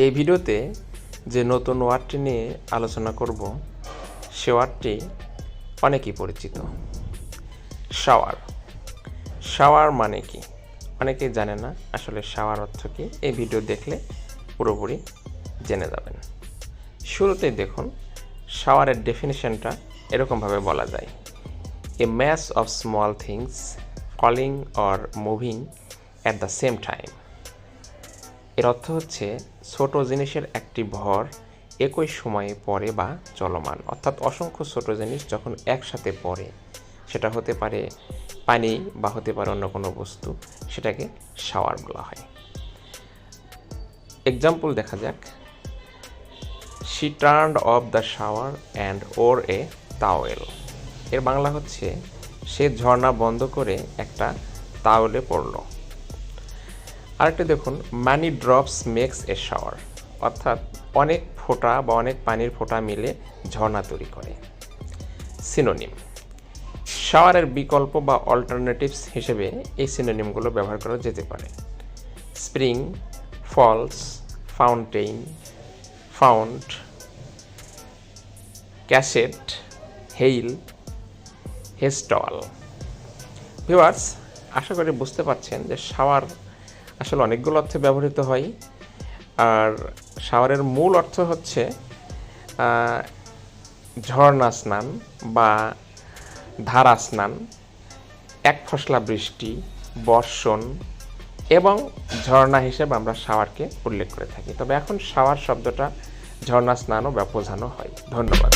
এই ভিডিওতে যে নতুন ওয়ার্ডটি নিয়ে আলোচনা করব সে ওয়ার্ডটি অনেকেই পরিচিত। শাওয়ার। শাওয়ার মানে কি অনেকেই জানে না। আসলে শাওয়ার অর্থ কি এই ভিডিও দেখলে পুরোপুরি জেনে যাবেন। শুরুতেই দেখুন, শাওয়ারের ডেফিনিশনটা এরকমভাবে বলা যায়: a mass of small things falling or moving at the same time. এর অর্থ হচ্ছে ছোট জিনিসের একটি ভর একই সময়ে পড়ে বা চলমান, অর্থাৎ অসংখ্য ছোট জিনিস যখন একসাথে পড়ে, সেটা হতে পারে পানি বা হতে পারে অন্য কোনো বস্তু, সেটাকে শাওয়ার বলা হয়। এক্সাম্পল দেখা যাক। She turned of the shower and or A towel. এর বাংলা হচ্ছে সে ঝর্ণা বন্ধ করে একটা তাওয়েলে পড়ল। আরেকটা দেখুন, many drops makes a shower, অর্থাৎ অনেক ফোঁটা বা অনেক পানির ফোঁটা মিলে ঝর্ণা তৈরি করে। সিনোনিম। শাওয়ারের বিকল্প বা অল্টারনেটিভস হিসেবে এই সিনোনিমগুলো ব্যবহার করা যেতে পারে: spring, falls, fountain, fount, cascade, hail, হেস্টল। ভিউয়ার্স, আশা করি বুঝতে পারছেন যে শাওয়ার আসলে অনেকগুলো অর্থে ব্যবহৃত হয়। আর শাওয়ারের মূল অর্থ হচ্ছে ঝর্ণা স্নান বা ধারা স্নান, এক ফসলা বৃষ্টি, বর্ষণ এবং ঝর্ণা হিসেবে আমরা শাওয়ারকে উল্লেখ করে থাকি। তবে এখন শাওয়ার শব্দটা ঝর্ণা স্নানও বোঝানো হয়। ধন্যবাদ।